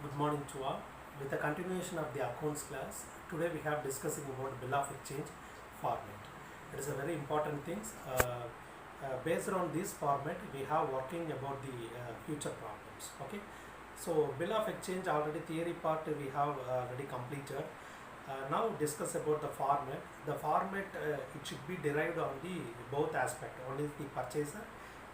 Good morning to all. With the continuation of the accounts class, today we have discussing about bill of exchange format. It is a very important thing. Based on this format, we have working about the future problems. Okay. So bill of exchange already theory part we have already completed. Now discuss about the format. The format it should be derived on the both aspect. One is the purchaser,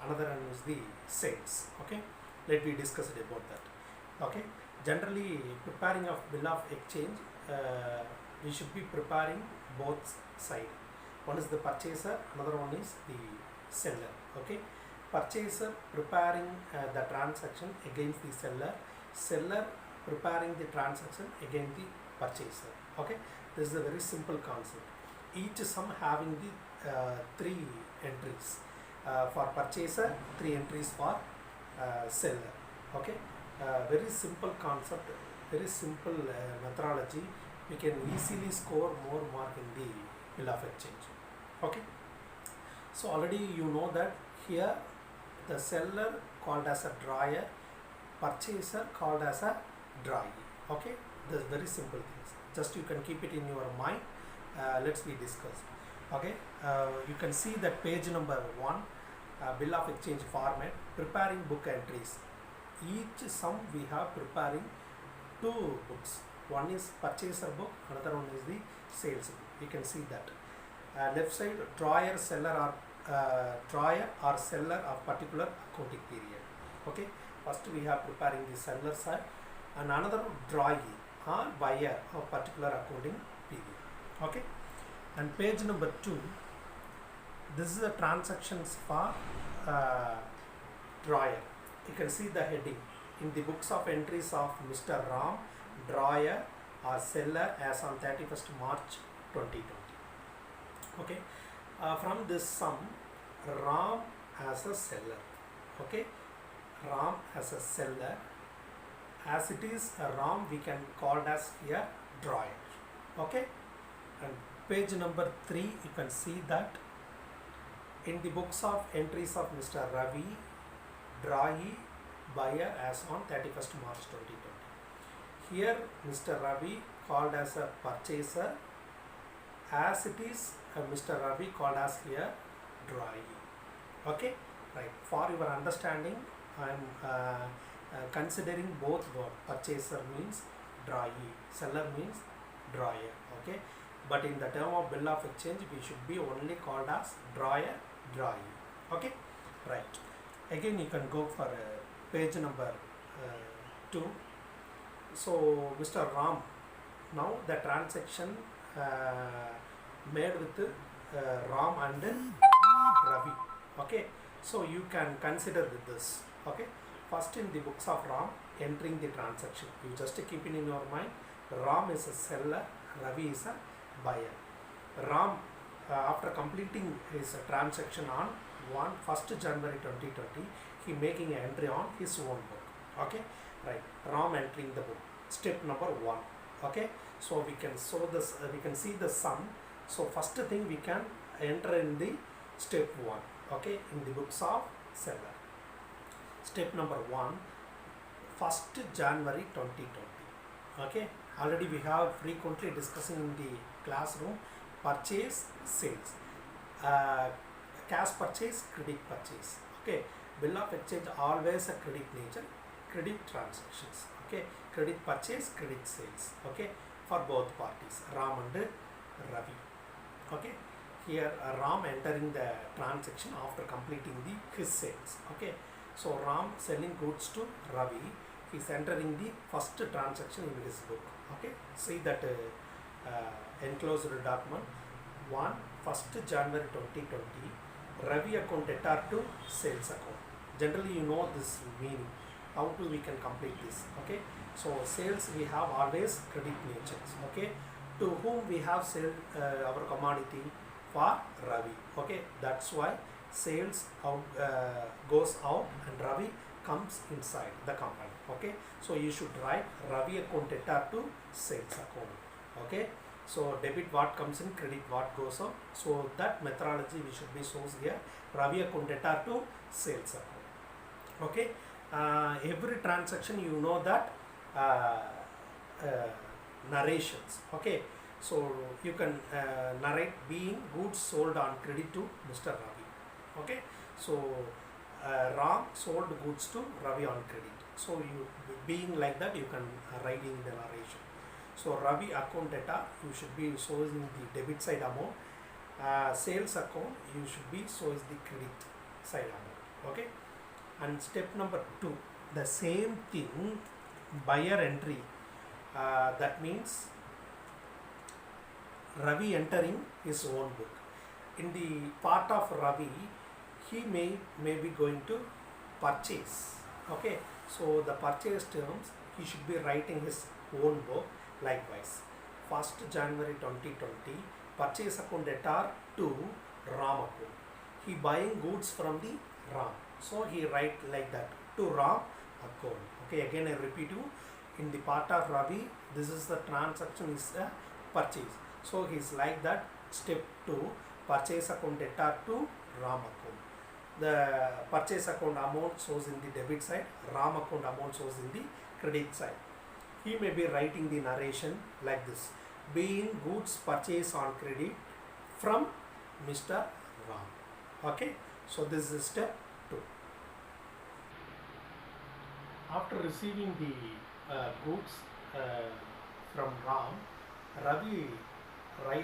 another one is the sales. Okay. Let me discuss it about that. Okay. Generally, preparing of bill of exchange, we should be preparing both side. One is the purchaser, another one is the seller. Okay. Purchaser preparing the transaction against the seller, seller preparing the transaction against the purchaser. Okay. This is a very simple concept. Each sum having the three entries. For purchaser, three entries for seller. Okay. Very simple concept, very simple methodology. We can easily score more mark in the bill of exchange. Okay. So already you know that here the seller called as a drawer, purchaser called as a drawee. Okay. This is very simple things. Just you can keep it in your mind. Let's be discussed. Okay. You can see that page number 1, bill of exchange format, preparing book entries. Each sum we have preparing two books. One is purchaser book, another one is the sales book. You can see that. Left side, drawer or seller of particular accounting period. Okay. First we have preparing the seller side, and another drawee or buyer of particular accounting period. Okay. And page number 2. This is the transactions for drawer. You can see the heading in the books of entries of Mr. Ram, drawer or seller as on 31st March 2020. Okay. From this sum, Ram as a seller. Okay. Ram as a seller. As it is a Ram, we can call as here drawer. Okay. And page number 3, you can see that in the books of entries of Mr. Ravi, drawee, buyer as on 31st March 2020. Here Mr. Ravi called as a purchaser, as it is Mr. Ravi called as here drawee. Okay, right. For your understanding, I am considering both words. Purchaser means drawee, seller means drawer. Okay, but in the term of bill of exchange, we should be only called as drawer, drawee. Okay, right. Again, you can go for page number 2. So Mr. Ram, now the transaction made with Ram and Ravi. Okay, so you can consider with this. Okay, first in the books of Ram, entering the transaction, you just keep it in your mind. Ram is a seller, Ravi is a buyer. Ram after completing his transaction on 1st January 2020, he making an entry on his own book. Okay, right. Ram entering the book. Step number 1. Okay, so we can show this. We can see the sum. So first thing we can enter in the step 1. Okay, in the books of seller. Step number 1. 1st January 2020. Okay, already we have frequently discussing in the classroom purchase, sales. Cash purchase, credit purchase. Okay, bill of exchange always a credit nature, credit transactions. Okay, credit purchase, credit sales. Okay, for both parties, Ram and Ravi. Okay, here Ram entering the transaction after completing his sales. Okay, so Ram selling goods to Ravi, he is entering the first transaction in his book. Okay, see that enclosed document. 1st January 2020, Ravi account debtor to sales account. Generally you know this meaning. How do we can complete this? Okay, so sales we have always credit natures. Okay, to whom we have sold our commodity? For Ravi. Okay, that's why sales out goes out and Ravi comes inside the company. Okay, so you should write Ravi account debtor to sales account. Okay, so debit what comes in, credit what goes out. So that methodology we should be shows here. Ravi account debtor to sales account. Okay, every transaction you know that uh, narrations. Okay, so you can narrate being goods sold on credit to Mr. Ravi. Okay, so Ram sold goods to Ravi on credit. So you being like that, you can write in the narration. So Ravi account data, you should be showing the debit side amount. Sales account, you should be showing the credit side amount. Okay, and step number 2, the same thing, buyer entry. That means Ravi entering his own book. In the part of Ravi, he may be going to purchase. Okay, so the purchase terms, he should be writing his own book. Likewise, 1st January 2020, purchase account debtor to Ram account. He buying goods from the Ram. So he write like that, to Ram account. Okay, again I repeat you, in the part of Ravi, this is the transaction is a purchase. So he's like that, step 2, purchase account debtor to Ram account. The purchase account amount shows in the debit side, Ram account amount shows in the credit side. He may be writing the narration like this, being goods purchased on credit from Mr. Ram. Okay, so this is step 2. After receiving the goods from Ram, Ravi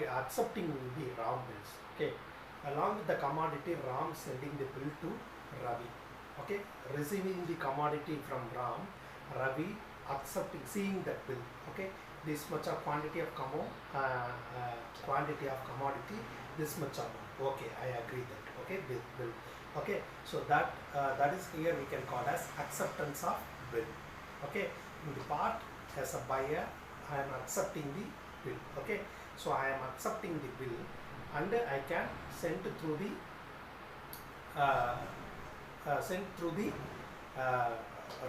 accepting the Ram bills. Okay, along with the commodity, Ram sending the bill to Ravi. Okay, receiving the commodity from Ram, Ravi accepting, seeing that bill. Okay, this much of quantity of quantity of commodity, this much amount. Okay, I agree that. Okay, this bill. Okay, so that is here we can call as acceptance of bill. Okay, in the part as a buyer, I am accepting the bill. Okay, so I am accepting the bill, and I can send through the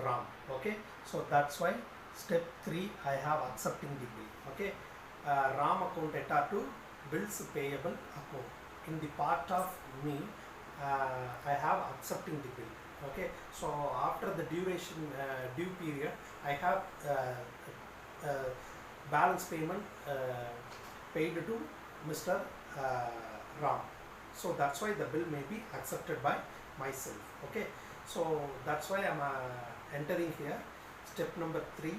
Ram. Okay, so that's why step 3, I have accepting the bill. Okay, Ram account debtor to bills payable account. In the part of me, I have accepting the bill. Okay, so after the duration due period, I have balance payment paid to Mr. Ram. So that's why the bill may be accepted by myself. Okay, so that's why I'm entering here step number 3,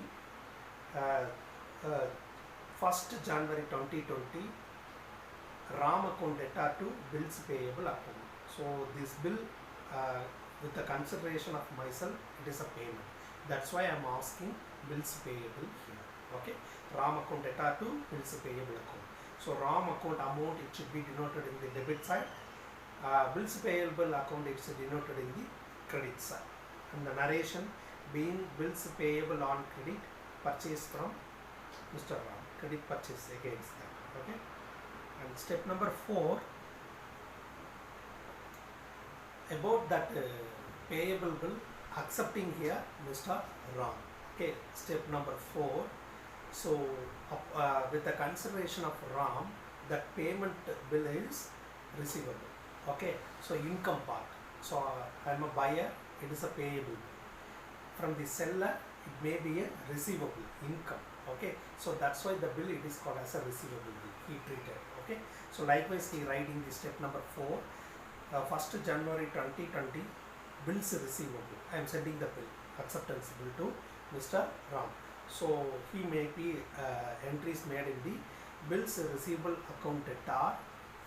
1st January 2020, Ram account debtor to bills payable account. So this bill with the consideration of myself, it is a payment. That's why I'm asking bills payable here. Okay, Ram account debtor to bills payable account. So Ram account amount, it should be denoted in the debit side. Bills payable account, it's denoted in the credit side. And the narration being bills payable on credit, purchase from Mr. Ram, credit purchase against that. Okay, and step number 4, about that payable bill, accepting here Mr. Ram. Okay, step number 4. So with the consideration of Ram, that payment bill is receivable. Okay, so income part. So I am a buyer, it is a payable bill. From the seller, it may be a receivable income. Okay, so that's why the bill, it is called as a receivable bill. He treated. Okay, so likewise he writing the step number 4, 1st January 2020, bills receivable. I am sending the bill, acceptance bill to Mr. Ram. So he may be entries made in the bills receivable account debtor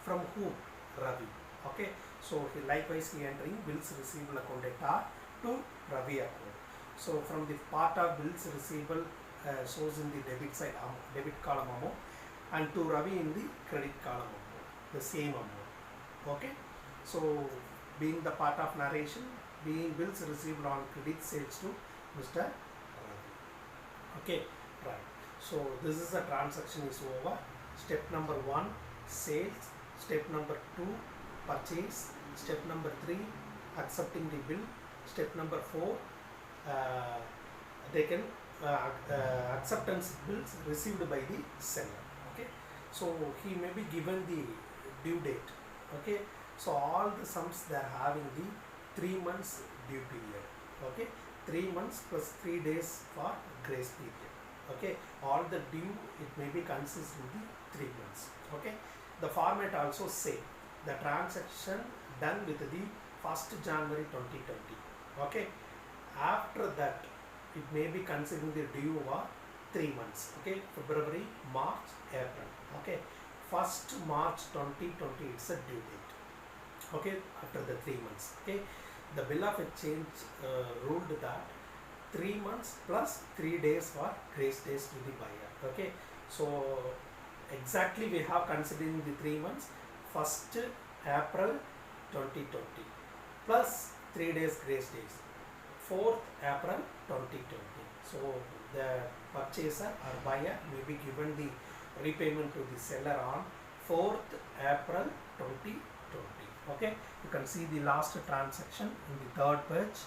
from whom? Ravi. Okay, so he likewise he entering bills receivable account debtor to Ravi account. So from the part of bills receivable shows in the debit side debit column amount, and to Ravi in the credit column amount, the same amount. Okay, so being the part of narration, being bills receivable on credit sales to Mr. Okay, right. So this is the transaction is over. Step number 1, sales. Step number 2, purchase. Step number 3, accepting the bill. Step number 4, they can acceptance bills received by the seller. Okay, so he may be given the due date. Okay, so all the sums they are having the 3 months due period. Okay, 3 months plus 3 days for grace period. Okay, all the due it may be consist in the 3 months. Okay, the format also say the transaction done with the 1st January 2020. Okay, after that it may be considering the due of 3 months. Okay, February, March, April. Okay, 1st March 2020 it's a due date. Okay, after the 3 months. Okay, the bill of exchange ruled that 3 months plus 3 days for grace days to the buyer. Okay, so exactly we have considering the 3 months, 1st April 2020 plus 3 days grace days, 4th April 2020. So the purchaser or buyer may be given the repayment to the seller on 4th April 2020. Okay, you can see the last transaction in the 3rd page.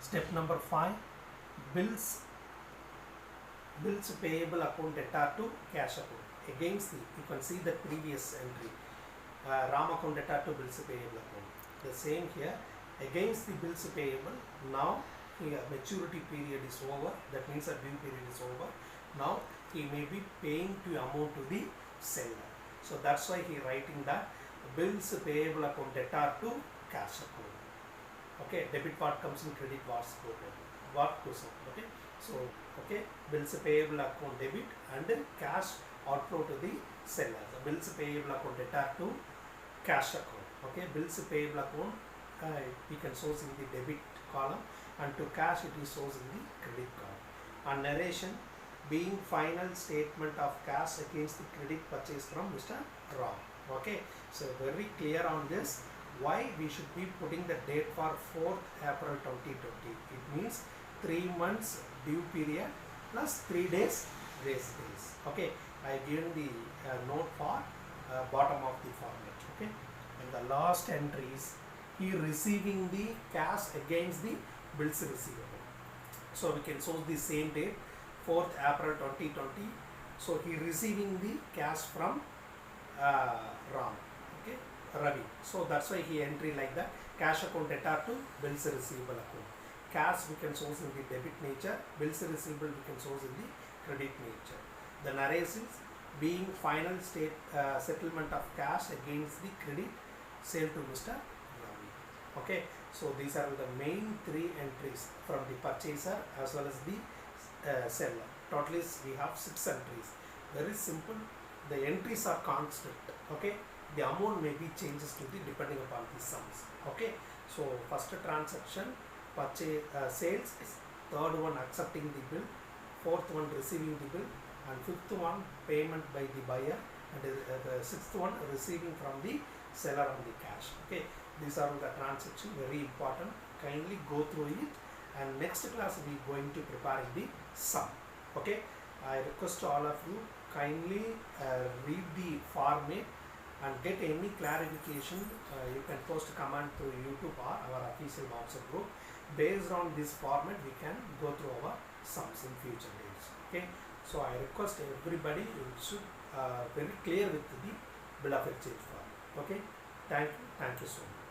Step number 5, bills payable account debtor to cash account. Against the, you can see the previous entry, RAM account debtor to bills payable account. The same here, against the bills payable. Now here maturity period is over, that means a due period is over. Now he may be paying to amount to the seller. So that's why he writing that bills payable account debtor to cash account. Okay, debit what comes in, credit what's what goes out. Okay, so okay, bills payable account debit and cash outflow to the seller. The bills payable account debtor to cash account. Okay, bills payable account we can source in the debit column, and to cash it is sourced in the credit column. And narration being final statement of cash against the credit purchase from Mr. Ram. Okay, so very clear on this. Why we should be putting the date for 4th April 2020. It means 3 months due period plus 3 days grace days. Okay, I given the note for bottom of the format. Okay, and the last entry is he receiving the cash against the bills receivable. So we can source the same date, 4th April 2020. So he receiving the cash from Ram. Okay, Ravi. So that's why he entry like that. Cash account debtor to bills receivable account. Cash we can source in the debit nature. Bills receivable we can source in the credit nature. The narrations being final settlement of cash against the credit sale to Mr. Ravi. Okay. So these are the main 3 entries from the purchaser as well as the seller. Totally we have 6 entries. Very simple. The entries are constant. Okay. The amount may be changes to the depending upon the sums. Okay, so first transaction purchase sales, 3rd one accepting the bill, 4th one receiving the bill, and 5th one payment by the buyer, and the 6th one receiving from the seller on the cash. Okay, these are the transaction, very important. Kindly go through it, and next class we are going to prepare the sum. Okay, I request all of you kindly read the format and get any clarification. You can post a comment through YouTube or our official WhatsApp group. Based on this format, we can go through our sums in future days. Okay, so I request everybody you should very clear with the bill of exchange form. Okay, thank you so much.